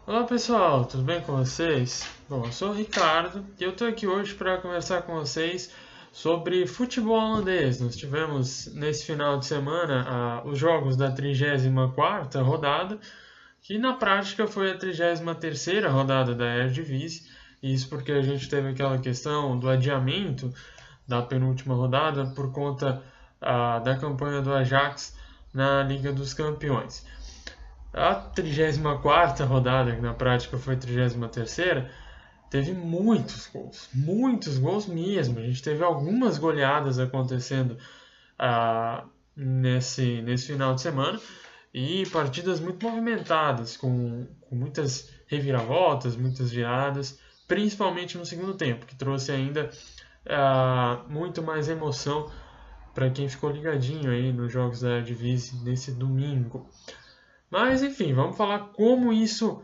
Olá pessoal, tudo bem com vocês? Bom, eu sou o Ricardo e eu estou aqui hoje para conversar com vocês sobre futebol holandês. Nós tivemos nesse final de semana os jogos da 34ª rodada, que na prática foi a 33ª rodada da Eredivisie. Isso porque a gente teve aquela questão do adiamento da penúltima rodada por conta da campanha do Ajax na Liga dos Campeões. A 34ª rodada, que na prática foi a 33ª, teve muitos gols mesmo. A gente teve algumas goleadas acontecendo nesse final de semana e partidas muito movimentadas, com muitas reviravoltas, muitas viradas, principalmente no segundo tempo, que trouxe ainda muito mais emoção para quem ficou ligadinho aí nos jogos da Eredivisie nesse domingo. Mas enfim, vamos falar como isso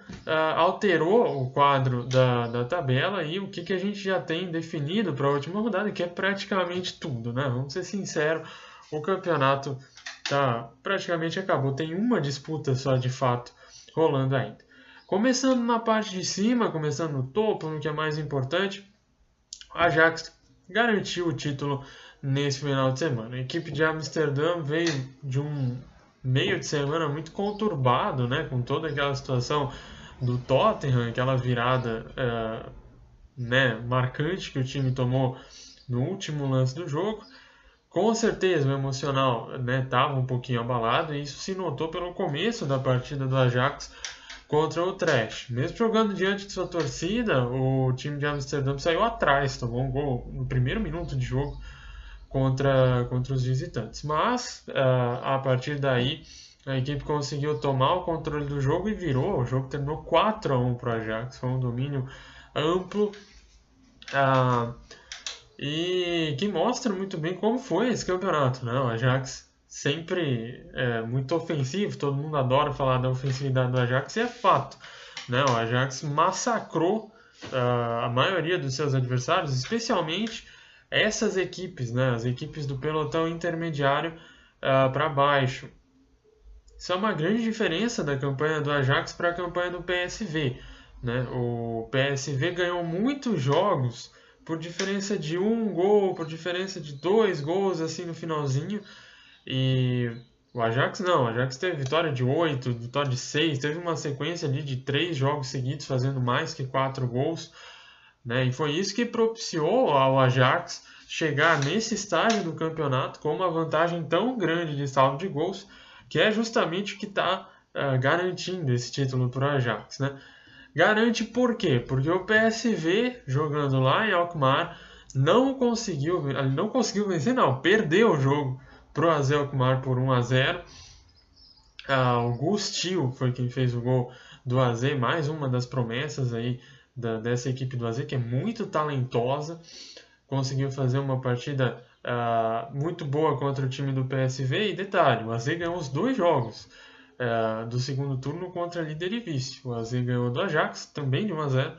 alterou o quadro da tabela e o que a gente já tem definido para a última rodada, que é praticamente tudo, né? Vamos ser sinceros, o campeonato praticamente acabou. Tem uma disputa só de fato rolando ainda. Começando na parte de cima, começando no topo, no que é mais importante, a Ajax garantiu o título nesse final de semana. A equipe de Amsterdã veio de um meio de semana muito conturbado, né, com toda aquela situação do Tottenham, aquela virada marcante que o time tomou no último lance do jogo. Com certeza o emocional estava um pouquinho abalado e isso se notou pelo começo da partida do Ajax contra o Trash. Mesmo jogando diante de sua torcida, o time de Amsterdã saiu atrás, tomou um gol no primeiro minuto de jogo contra os visitantes. Mas, a partir daí, a equipe conseguiu tomar o controle do jogo e virou. O jogo terminou 4-1 para o Ajax. Foi um domínio amplo e que mostra muito bem como foi esse campeonato, né? O Ajax sempre muito ofensivo, todo mundo adora falar da ofensividade do Ajax, e é fato, né? O Ajax massacrou a maioria dos seus adversários, especialmente essas equipes, né? As equipes do pelotão intermediário para baixo. Isso é uma grande diferença da campanha do Ajax para a campanha do PSV, né? O PSV ganhou muitos jogos por diferença de um gol, por diferença de 2 gols assim no finalzinho. E o Ajax não, o Ajax teve vitória de 8, vitória de 6, teve uma sequência ali de 3 jogos seguidos fazendo mais que 4 gols, né? E foi isso que propiciou ao Ajax chegar nesse estágio do campeonato com uma vantagem tão grande de saldo de gols, que é justamente o que está garantindo esse título para o Ajax, né? Garante por quê? Porque o PSV, jogando lá em Alkmaar, não conseguiu vencer, não, perdeu o jogo para o AZ Alkmaar por 1-0. O Gustil foi quem fez o gol do AZ, mais uma das promessas aí dessa equipe do AZ, que é muito talentosa. Conseguiu fazer uma partida muito boa contra o time do PSV. E detalhe, o AZ ganhou os 2 jogos do segundo turno contra líder e vice. O AZ ganhou do Ajax, também de 1-0,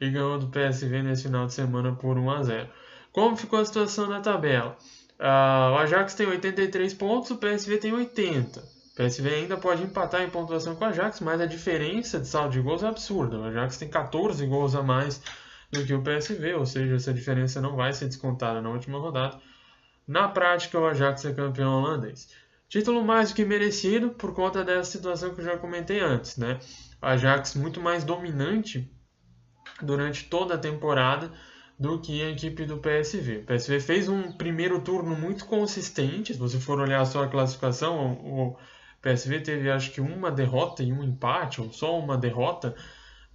e ganhou do PSV nesse final de semana por 1-0. Como ficou a situação na tabela? O Ajax tem 83 pontos, o PSV tem 80. O PSV ainda pode empatar em pontuação com o Ajax, mas a diferença de saldo de gols é absurda. O Ajax tem 14 gols a mais do que o PSV, ou seja, essa diferença não vai ser descontada na última rodada. Na prática, o Ajax é campeão holandês. Título mais do que merecido por conta dessa situação que eu já comentei antes, né? O Ajax muito mais dominante durante toda a temporada do que a equipe do PSV. O PSV fez um primeiro turno muito consistente. Se você for olhar só a classificação, o PSV teve acho que uma derrota e um empate, ou só uma derrota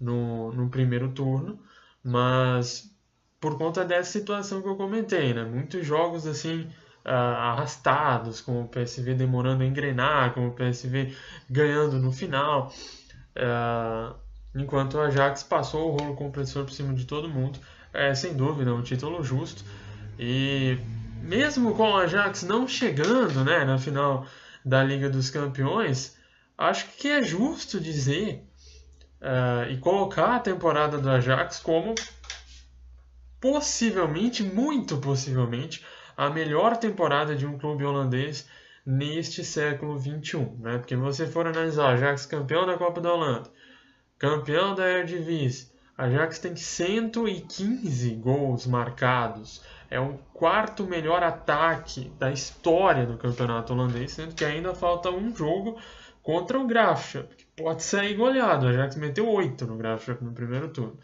no primeiro turno, mas por conta dessa situação que eu comentei, né? Muitos jogos assim arrastados, com o PSV demorando a engrenar, com o PSV ganhando no final, enquanto o Ajax passou o rolo compressor por cima de todo mundo. Sem dúvida, um título justo. E mesmo com o Ajax não chegando, né, na final da Liga dos Campeões, acho que é justo dizer e colocar a temporada do Ajax como possivelmente, muito possivelmente, a melhor temporada de um clube holandês neste século XXI, né? Porque se você for analisar, Ajax campeão da Copa da Holanda, campeão da Eredivisie. Ajax tem 115 gols marcados. É o quarto melhor ataque da história do campeonato holandês, sendo que ainda falta um jogo contra o Graafschap, que pode sair goleado. O Ajax meteu 8 no Graafschap no primeiro turno.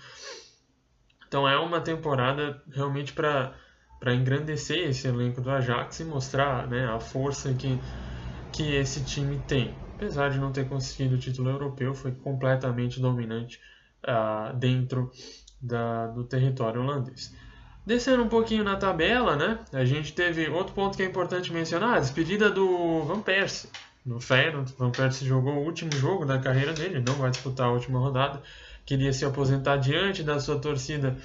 Então é uma temporada realmente para engrandecer esse elenco do Ajax e mostrar, né, a força que esse time tem. Apesar de não ter conseguido o título europeu, foi completamente dominante dentro do território holandês. Descendo um pouquinho na tabela, né, a gente teve outro ponto que é importante mencionar, a despedida do Van Persie no Feyenoord. Van Persie jogou o último jogo da carreira dele, não vai disputar a última rodada, queria se aposentar diante da sua torcida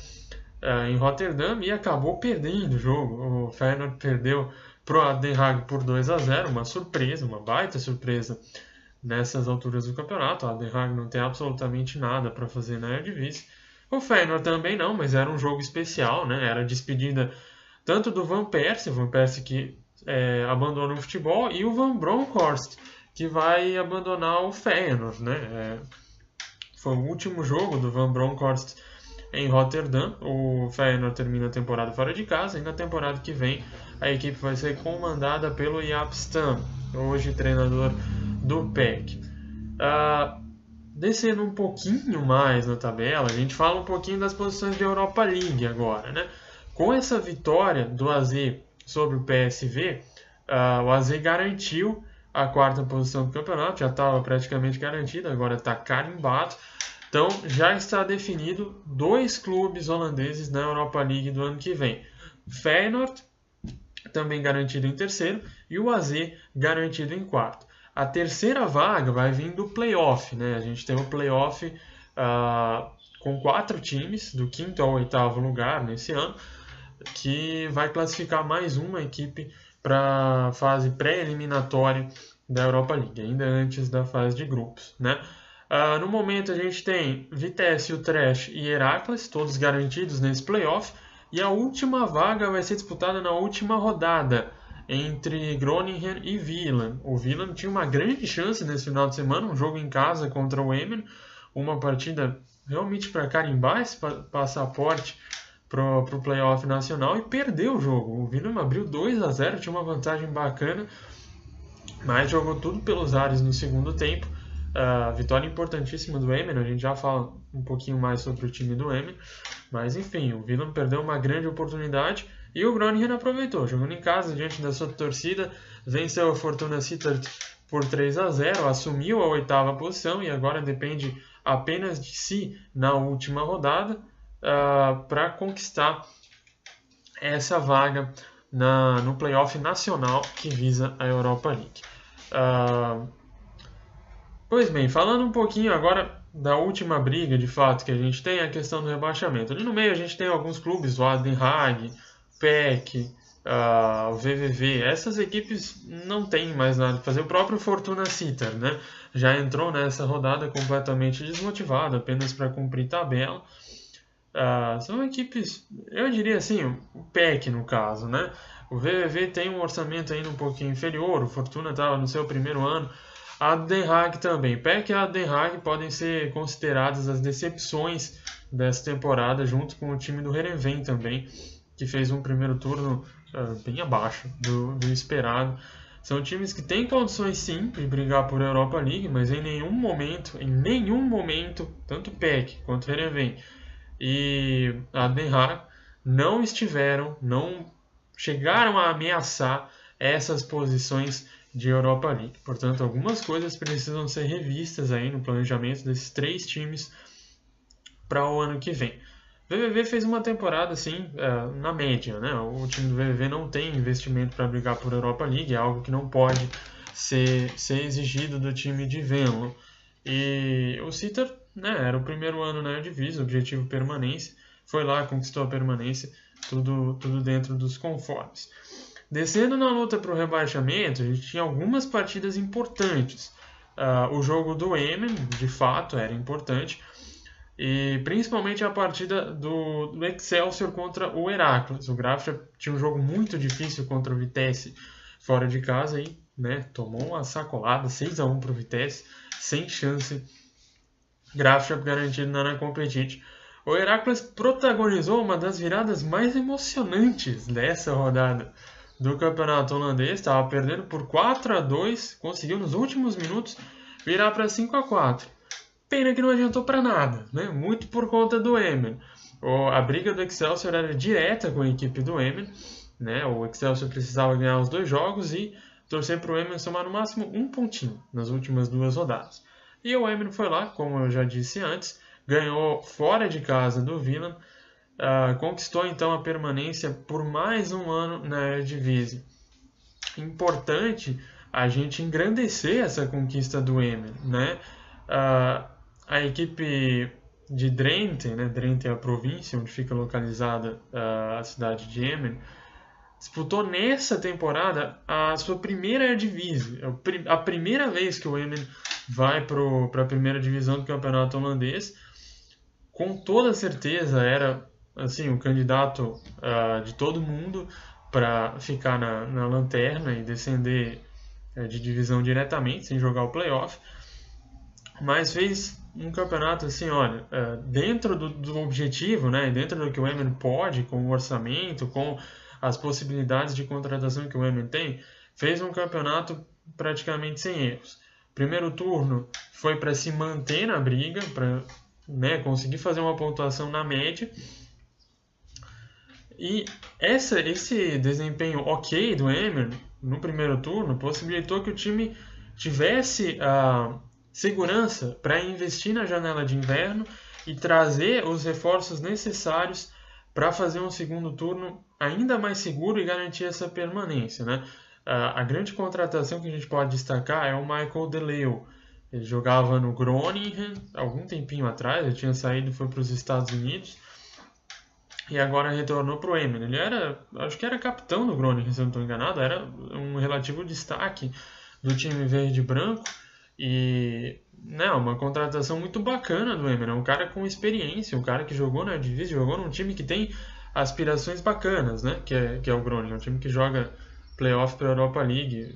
em Rotterdam e acabou perdendo o jogo. O Feyenoord perdeu pro Den Haag por 2-0, uma surpresa, uma baita surpresa nessas alturas do campeonato. A Den Haag não tem absolutamente nada para fazer na Eredivisie. O Feyenoord também não, mas era um jogo especial, né? Era a despedida tanto do Van Persie que abandona o futebol, e o Van Bronckhorst, que vai abandonar o Feyenoord, né? Foi o último jogo do Van Bronckhorst em Rotterdam. O Feyenoord termina a temporada fora de casa e na temporada que vem a equipe vai ser comandada pelo Jaap Stam, hoje treinador do PEC. Descendo um pouquinho mais na tabela, a gente fala um pouquinho das posições de Europa League agora, né? Com essa vitória do AZ sobre o PSV, o AZ garantiu a quarta posição do campeonato, já estava praticamente garantida, agora está carimbado. Então já está definido 2 clubes holandeses na Europa League do ano que vem. Feyenoord, também garantido em terceiro, e o AZ garantido em quarto. A terceira vaga vai vir do playoff, né? A gente tem o playoff com 4 times, do 5º ao 8º lugar nesse ano, que vai classificar mais uma equipe para a fase pré-eliminatória da Europa League, ainda antes da fase de grupos, né? No momento a gente tem Vitesse, Utrecht e Heracles, todos garantidos nesse playoff, e a última vaga vai ser disputada na última rodada, entre Groningen e Willem. O Willem tinha uma grande chance nesse final de semana, um jogo em casa contra o Emmen, uma partida realmente para carimbar esse passaporte para o playoff nacional, e perdeu o jogo. O Willem abriu 2-0, tinha uma vantagem bacana, mas jogou tudo pelos ares no segundo tempo. Vitória importantíssima do Emmen, a gente já fala um pouquinho mais sobre o time do Emmen, mas enfim, o Willem perdeu uma grande oportunidade e o Groningen aproveitou, jogando em casa diante da sua torcida, venceu a Fortuna Sittard por 3-0, assumiu a 8ª posição e agora depende apenas de si na última rodada para conquistar essa vaga no playoff nacional que visa a Europa League. Pois bem, falando um pouquinho agora da última briga, de fato, que a gente tem, a questão do rebaixamento. Ali no meio a gente tem alguns clubes, o Den Haag, PEC, o VVV. Essas equipes não têm mais nada a fazer. O próprio Fortuna Sittard, né, já entrou nessa rodada completamente desmotivado, apenas para cumprir tabela. São equipes, eu diria assim, o PEC no caso, né? O VVV tem um orçamento ainda um pouquinho inferior, o Fortuna estava no seu primeiro ano. A Den Haag também. PEC e a Den Haag podem ser consideradas as decepções dessa temporada, junto com o time do Heerenveen também, que fez um primeiro turno bem abaixo do esperado. São times que têm condições sim de brigar por Europa League, mas em nenhum momento, tanto PEC quanto o Heerenveen e a Den Haag não chegaram a ameaçar essas posições de Europa League. Portanto, algumas coisas precisam ser revistas aí no planejamento desses 3 times para o ano que vem. O VVV fez uma temporada assim, na média, né? O time do VVV não tem investimento para brigar por Europa League, é algo que não pode ser exigido do time de Venlo. E o Sittard, né, era o primeiro ano na Eredivisie, objetivo permanência, foi lá, conquistou a permanência, tudo dentro dos conformes. Descendo na luta para o rebaixamento, a gente tinha algumas partidas importantes. O jogo do Emmen, de fato, era importante. E principalmente a partida do Excelsior contra o Heracles. O Graafschap tinha um jogo muito difícil contra o Vitesse fora de casa e, né, tomou uma sacolada, 6-1 para o Vitesse, sem chance Graafschap garantido na Competition. O Heracles protagonizou uma das viradas mais emocionantes dessa rodada do campeonato holandês. Estava perdendo por 4-2, conseguiu nos últimos minutos virar para 5-4. Pena que não adiantou para nada, né? Muito por conta do Emmen. A briga do Excelsior era direta com a equipe do Emmen, né? O Excelsior precisava ganhar os 2 jogos e torcer para o Emmen somar no máximo um pontinho nas últimas 2 rodadas. E o Emmen foi lá, como eu já disse antes, ganhou fora de casa do Willem, conquistou então a permanência por mais um ano na Eredivisie. Importante a gente engrandecer essa conquista do Emmen, né? A equipe de Drenthe, né? Drenthe é a província onde fica localizada a cidade de Emmen, disputou nessa temporada a sua primeira Eredivisie. A primeira vez que o Emmen vai para a primeira divisão do campeonato holandês. Com toda certeza era assim, o candidato de todo mundo para ficar na lanterna e descender de divisão diretamente, sem jogar o playoff. Mas fez um campeonato assim, olha, dentro do objetivo, né, dentro do que o Emmen pode, com o orçamento, com as possibilidades de contratação que o Emmen tem, fez um campeonato praticamente sem erros. Primeiro turno foi para se manter na briga, para conseguir fazer uma pontuação na média. E esse desempenho ok do Emmen no primeiro turno possibilitou que o time tivesse a segurança para investir na janela de inverno e trazer os reforços necessários para fazer um segundo turno ainda mais seguro e garantir essa permanência, né? A grande contratação que a gente pode destacar é o Michael De Leeuw. Ele jogava no Groningen algum tempinho atrás, ele tinha saído e foi para os Estados Unidos e agora retornou para o Emmen. Ele acho que era capitão do Groningen, se eu não estou enganado, era um relativo destaque do time verde e branco e uma contratação muito bacana do Emmen. É um cara com experiência, um cara que jogou na Eredivisie, jogou num time que tem aspirações bacanas, né? Que é o Groningen, um time que joga playoff para a Europa League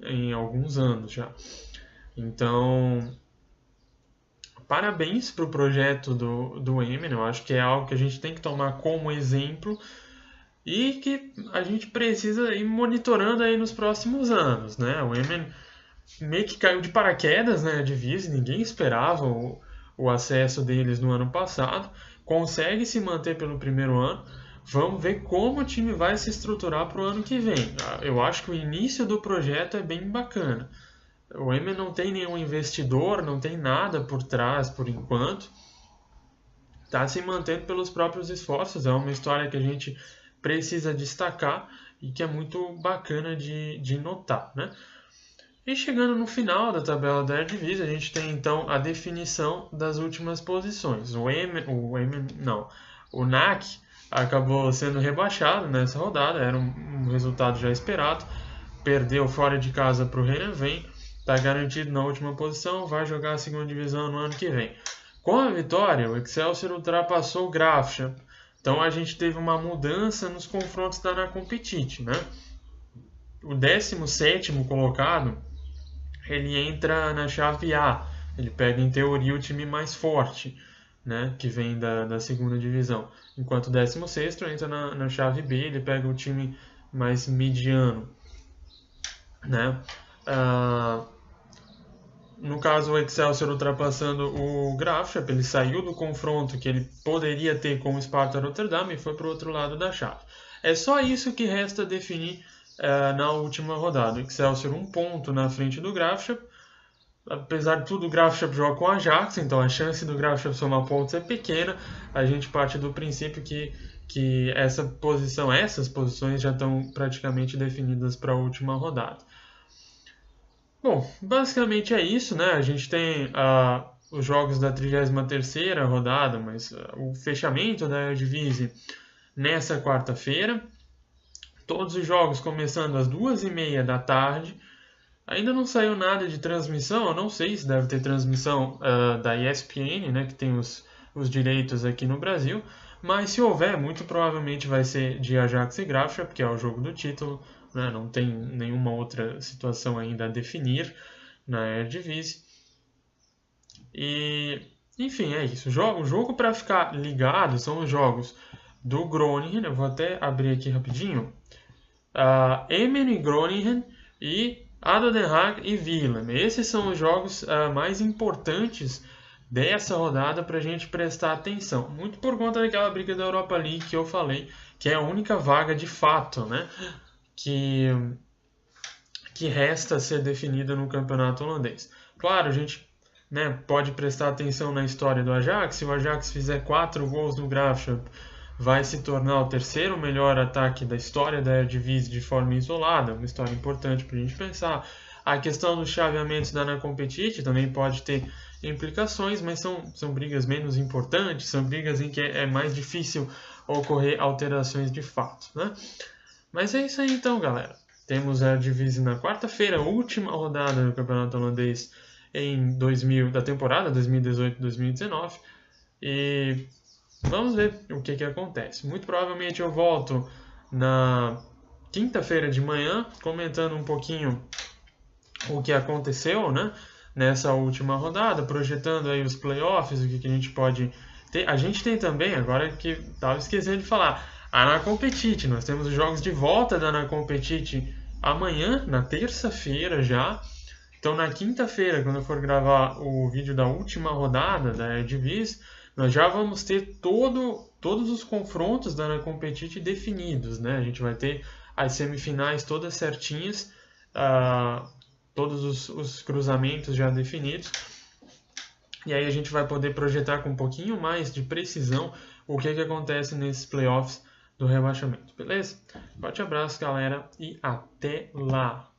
em alguns anos já. Então, parabéns para o projeto do Emmen. Eu acho que é algo que a gente tem que tomar como exemplo e que a gente precisa ir monitorando aí nos próximos anos, né? O Emmen meio que caiu de paraquedas na Eredivisie, ninguém esperava o acesso deles no ano passado, consegue se manter pelo primeiro ano. Vamos ver como o time vai se estruturar para o ano que vem. Eu acho que o início do projeto é bem bacana. O Emmen não tem nenhum investidor, não tem nada por trás por enquanto. Está se mantendo pelos próprios esforços. É uma história que a gente precisa destacar e que é muito bacana de notar, né? E chegando no final da tabela da Eredivisie, a gente tem então a definição das últimas posições. O NAC acabou sendo rebaixado nessa rodada, era um resultado já esperado. Perdeu fora de casa para o Heerenveen, está garantido na última posição, vai jogar a segunda divisão no ano que vem. Com a vitória, o Excelsior ultrapassou o Graafschap. Então a gente teve uma mudança nos confrontos da Competition, né? O 17º colocado, ele entra na chave A. Ele pega, em teoria, o time mais forte, né, que vem da segunda divisão. Enquanto o 16º entra na chave B, ele pega o time mais mediano, né? No caso, o Excelsior ultrapassando o Graafschap, ele saiu do confronto que ele poderia ter com o Sparta Rotterdam e foi para o outro lado da chave. É só isso que resta definir na última rodada. O Excelsior 1 ponto na frente do Graafschap. Apesar de tudo, o Graafschap joga com a Ajax, então a chance do Graafschap somar pontos é pequena. A gente parte do princípio que essas posições já estão praticamente definidas para a última rodada. Bom, basicamente é isso, né? A gente tem os jogos da 33ª rodada, mas o fechamento da Eredivisie nessa quarta-feira. Todos os jogos começando às 2h30 da tarde. Ainda não saiu nada de transmissão, eu não sei se deve ter transmissão da ESPN, né, que tem os direitos aqui no Brasil, mas se houver, muito provavelmente vai ser de Ajax e Graafschap, que é o jogo do título, né, não tem nenhuma outra situação ainda a definir na Eredivisie. E, enfim, é isso. O jogo para ficar ligado são os jogos do Groningen. Eu vou até abrir aqui rapidinho. Emmen e Groningen e ADO Den Haag e Willem. Esses são os jogos mais importantes dessa rodada para a gente prestar atenção. Muito por conta daquela briga da Europa League que eu falei, que é a única vaga de fato, né, que resta ser definida no campeonato holandês. Claro, a gente, né, pode prestar atenção na história do Ajax. Se o Ajax fizer 4 gols no Graafschap, vai se tornar o terceiro melhor ataque da história da Eredivisie de forma isolada, uma história importante para a gente pensar. A questão dos chaveamentos da Competitie também pode ter implicações, mas são brigas menos importantes, são brigas em que é mais difícil ocorrer alterações de fato, né? Mas é isso aí então, galera. Temos a Eredivisie na quarta-feira, última rodada do campeonato holandês da temporada 2018-2019, e vamos ver o que acontece. Muito provavelmente eu volto na quinta-feira de manhã, comentando um pouquinho o que aconteceu, né, nessa última rodada, projetando aí os playoffs, o que a gente pode ter. A gente tem também, agora que estava esquecendo de falar, a Competitie. Nós temos os jogos de volta da Competitie amanhã, na terça-feira já. Então, na quinta-feira, quando eu for gravar o vídeo da última rodada da Eredivisie, nós já vamos ter todos os confrontos da Competitie definidos, né? A gente vai ter as semifinais todas certinhas, todos os cruzamentos já definidos. E aí a gente vai poder projetar com um pouquinho mais de precisão o que acontece nesses playoffs do rebaixamento, beleza? Forte abraço, galera, e até lá!